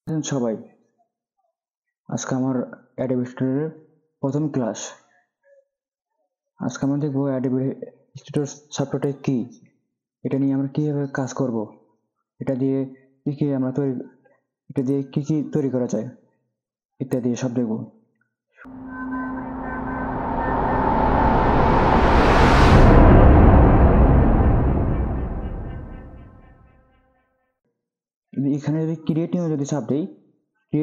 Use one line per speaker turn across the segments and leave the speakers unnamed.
সবাই, আজকে আমার অ্যাডোবি স্টুডিওর প্রথম ক্লাস। আজকে আমরা দেখবো অ্যাডোবি স্টুডিওর সফটওয়্যারটা কি, এটা নিয়ে আমরা কিভাবে কাজ করব, এটা দিয়ে কি কি তৈরি করা যায় ইত্যাদি সব দেখবো। এখানে যদি ক্রিয়েট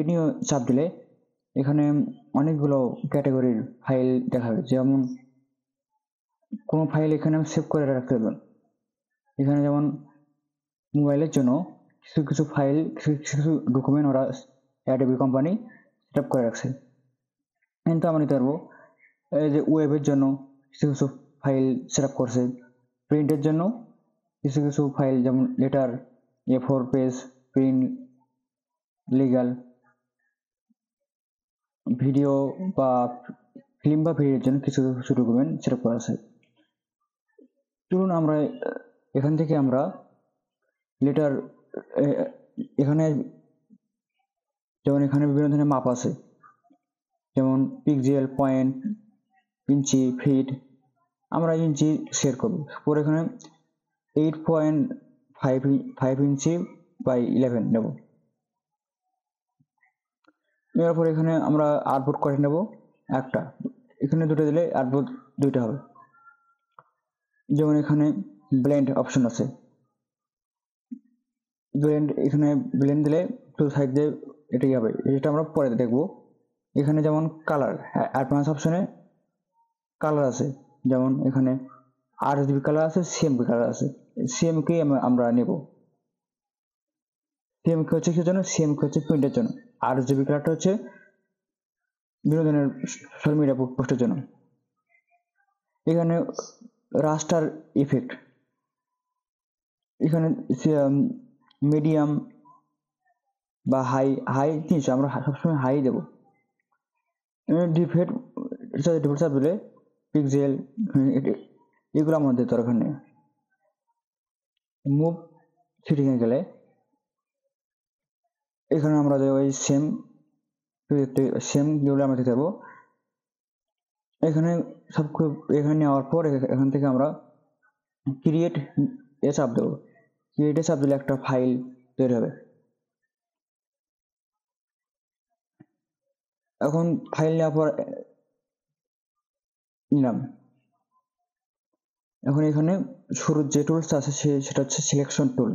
নিউ চাপ দিলে এখানে অনেকগুলো ক্যাটাগরির ফাইল দেখাবে। যেমন কোনো ফাইল এখানে সেভ করে রাখতে পারবেন। এখানে যেমন মোবাইলের জন্য কিছু কিছু ফাইল, কিছু ডকুমেন্ট ওরা অ্যাডোবি কোম্পানি সেট আপ করে রাখছে, কিন্তু আমরা নিতে পারবো। এই যে ওয়েবের জন্য কিছু কিছু ফাইল সেট আপ করছে, প্রিন্টের জন্য কিছু কিছু ফাইল যেমন letter, A4 page, print, legal, video বা ফিল্ম বা ভিডিওর জন্য কিছু কিছু ডকুমেন্ট সেট আপ করা আছে। চলুন আমরা এখান থেকে আমরা লেটার, এখানে যেমন এখানে বিভিন্ন ধরনের মাপ আছে, যেমন পিক্সেল, পয়েন্ট, ইঞ্চি, ফিট। আমরা ইঞ্চি সেট করব। পরে এখানে 8.5 ইঞ্চি বাই 11 নেব। নেওয়ার পরে এখানে আমরা আউটপুট করে নেব একটা, এখানে দুটো দিলে আউটপুট দুইটা হবে। যেমন এখানে ব্লেন্ড অপশন আছে, এখানে ব্লেন্ড দিলে টু সাইড দিয়ে এটাই হবে, এটা আমরা পরে দেখবো। এখানে যেমন কালার, অ্যাডভান্স অপশনে কালার আছে, যেমন এখানে RGB কালার আছে, CMYK কালার আছে। CMYK আমরা নেব। CMYK হচ্ছে কি জন্য? CMYK হচ্ছে প্রিন্টের জন্য। RGB কালারটা হচ্ছে বিনোদনের সোশ্যাল মিডিয়া পোস্টের জন্য। এখানে রাস্টার ইফেক্ট, এখানে মিডিয়াম বা হাই 300, আমরা সবসময় হাই দেব। ডিফেক্ট চাপ দিলে পিক্সেল, এগুলো আমাদের দরকার নেই। মুভ সেটিংয়ে গেলে এখানে আমরা ওই সেম যেগুলো আমরা দিতে পারবো। এখানে এখানে নেওয়ার পর এখান থেকে আমরা ক্রিয়েট চাপ দেবো। ক্রিয়েটে চাপ দিলে একটা ফাইল তৈরি হবে। এখন ফাইল নেওয়ার পর নিলাম। এখন এখানে শুরুর যে টুলসটা আছে সেটা হচ্ছে সিলেকশন টুল।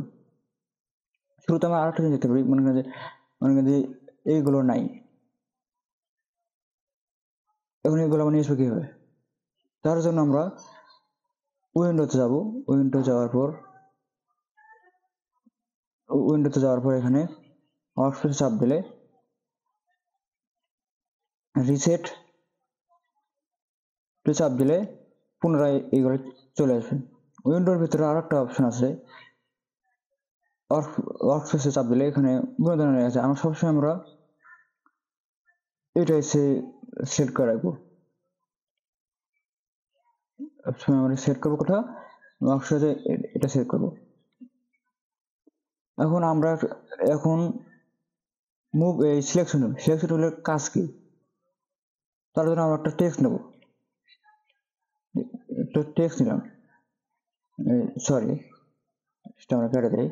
শুরুতে আমরা আরেকটা জিনিস দেখতে পারি, মনে করেন যে এইগুলো নাই, এখন এগুলো আমরা নিয়ে আসবো কিভাবে? তার জন্য আমরা উইন্ডোতে যাব। উইন্ডোতে যাওয়ার পর এখানে ওয়ার্কস্পেসে চাপ দিলে রিসেট চাপ দিলে পুনরায় এইগুলো চলে আসবে। উইন্ডোর ভিতরে আর একটা অপশন আছে, ওয়ার্কস্পেসে চাপ দিলে এখানে বিভিন্ন ধরনের আছে। আমরা সবসময় এটা সেট করে রাখবো। সবসময় আমরা সেট করবো কোথাও, ওয়ার্কস্পেসে এটা সেট করবো। এখন মুভ এই সিলেকশন টুলের কাজ কি? তার জন্য আমরা একটা টেক্সট নেব। একটা টেক্সট নিলাম, সরি সেটা আমরা কেটে দেই।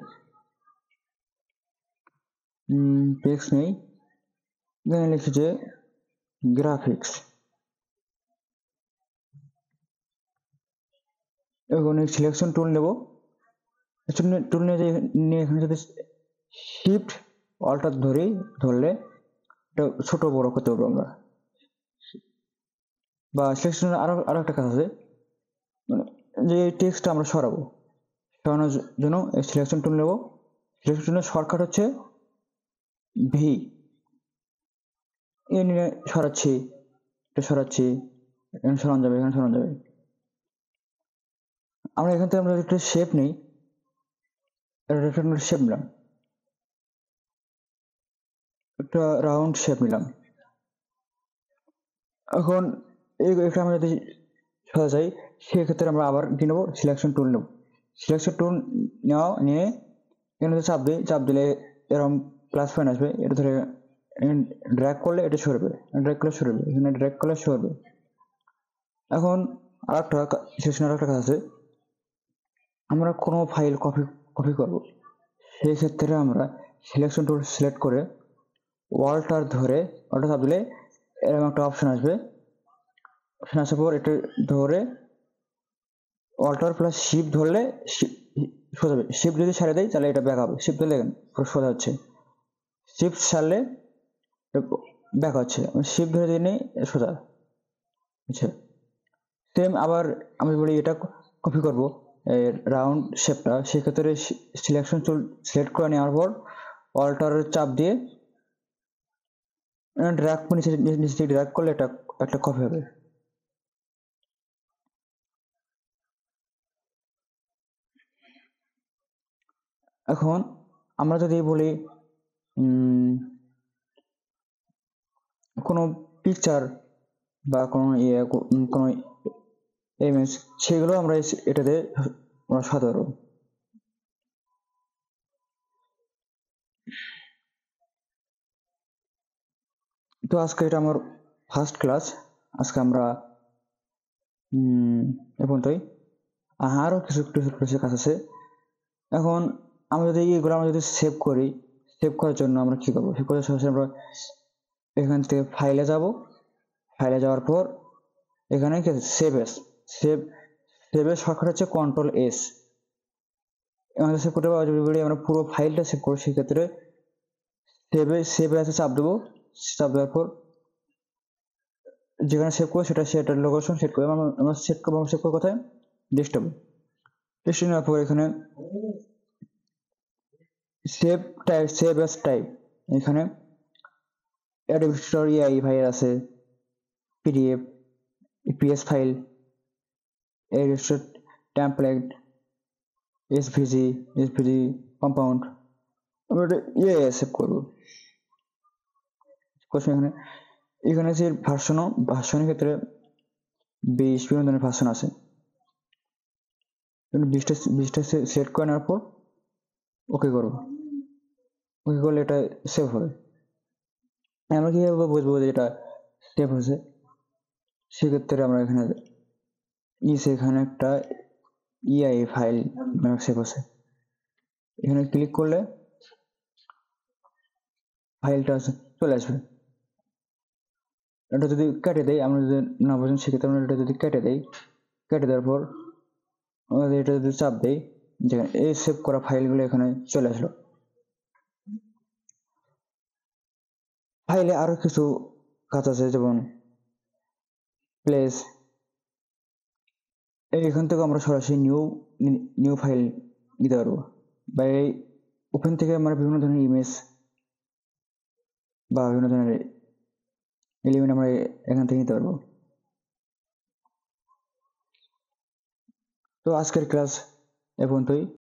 টেক্সট নেই, এখানে লিখছি যে গ্রাফিক্স। এখন এই সিলেকশন টুল নেব। টুল নিয়ে এখানে যদি শিফট অল্টার ধরলে এটা ছোট বড় করতে পারবো আমরা। বা সিলেকশনের আরো একটা কাজ আছে, মানে যে টেক্সটটা আমরা সরানোর জন্য এই সিলেকশন টুল নেব। সিলেকশন টুলের শর্টকাট হচ্ছে ভি। এ নিয়ে সরাচ্ছি, এখানে সরানো যাবে, আমরা এখান থেকে আমরা একটা শেপ নেই, রেক্টাঙ্গুলার শেপ নিলাম, একটা রাউন্ড শেপ নিলাম। এখন এটা আমরা যদি সাজাই, সেক্ষেত্রে আমরা আবার কি নেবো? সিলেকশন টুল নেব। সিলেকশন টুল নিয়ে এখানে চাপ দিলে এরকম প্লাস পয়েন্ট আসবে, এটা ধরে ড্র্যাগ করলে এটা সরবে, ড্র্যাগ করলে সরবে, এখানে ড্র্যাগ করলে সরবে। এখন আরেকটা সেকশন আরেকটা কাজ আছে, আমরা কোনো ফাইল কপি কপি করব, সেই ক্ষেত্রে আমরা সিলেকশন টুল সিলেক্ট করে ওয়ালটার ধরে ওটা চাপ দিলে এরকম একটা অপশন আসবে। অপশন আসার পর এটা ধরে অল্টার প্লাস শিফট ধরলে সোজা যাবে, শিফট যদি ছাড়ে দেয় তাহলে এটা ব্যাক হবে, শিফট ধরলে দেখেন পুরো সোজা হচ্ছে, শিফট ছাড়লে ব্যাক হচ্ছে, শিফট ধরে দিয়ে নেই সোজা। আচ্ছা, সেম আবার আমি বলি এটা কপি করব রাউন্ড শেপটা, সেক্ষেত্রে সিলেকশন টুল সিলেক্ট করে নেওয়ার পর অল্টারের চাপ দিয়ে ড্র্যাগ নিচে ড্র্যাগ করলে এটা একটা কপি হবে। এখন আমরা যদি বলি কোনো পিকচার বা কোনো কোনো ইমেজ, সেগুলো আমরা এটাতে আমরা সাজাতে পারবো। তো আজকে এটা আমার ফার্স্ট ক্লাস, আজকে আমরা এ পর্যন্তই, আরও কিছু কিছু কাজ আছে। এখন আমরা যদি এগুলো আমরা যদি সেভ করি, সেভ করার জন্য আমরা কি করবো, সেভ করার সরাসরি আমরা এখান থেকে ফাইলে যাব, ফাইলে যাওয়ার পর এখানে সেভ এস, সেভের শর্টকাট হচ্ছে কন্ট্রোল এস। আমাদের সেভ করতে পারবো, আমরা পুরো ফাইলটা সেভ করবো, সেক্ষেত্রে সেভে আছে চাপ দেবো, চাপ দেওয়ার পর যেখানে সেভ করবো সেটার লোকেশন সেট করবো, আমরা সেট করবো কোথায়, ডেস্কটপে। ডেস্কটপ নেওয়ার পর এখানে save type, save as type, এখানে অ্যাডোবি স্টোর এআই ফাইল আছে, PDF, EPS file, editor, template, SVG compound, আমরা এটা সেভ করবো। এখানে এখানে যে ভার্সনের ক্ষেত্রে 20 বিভিন্ন ধরনের ভার্সন আছে, 20টা সেট করে নেওয়ার পর ওকে করবো, ওকে করলে এটা সেভ হবে। আমরা কিভাবে বুঝবো যে এটা সেভ হয়েছে, সেক্ষেত্রে আমরা এখানে নিচে এখানে একটা ইআই ফাইল সেভ আছে, এখানে ক্লিক করলে ফাইলটা চলে আসবে। এটা যদি কেটে দেয়, আমরা যদি না বুঝেন সেক্ষেত্রে আমরা এটা যদি কেটে দেই, কেটে দেওয়ার পর আমাদের এটা যদি চাপ দেই, যেখানে এই সেভ করা ফাইলগুলো এখানে চলে আসলো। ফাইলে আরো কিছু কাজ আছে, যেমন প্লেস, এখান থেকে আমরা সরাসরি নিউ ফাইল দিতে পারবো, বা এই ওপেন থেকে আমরা বিভিন্ন ধরনের ইমেজ বা বিভিন্ন ধরনের এলিমেন্ট আমরা এখান থেকে নিতে পারবো। তো আজকের ক্লাস এ পর্যন্তই।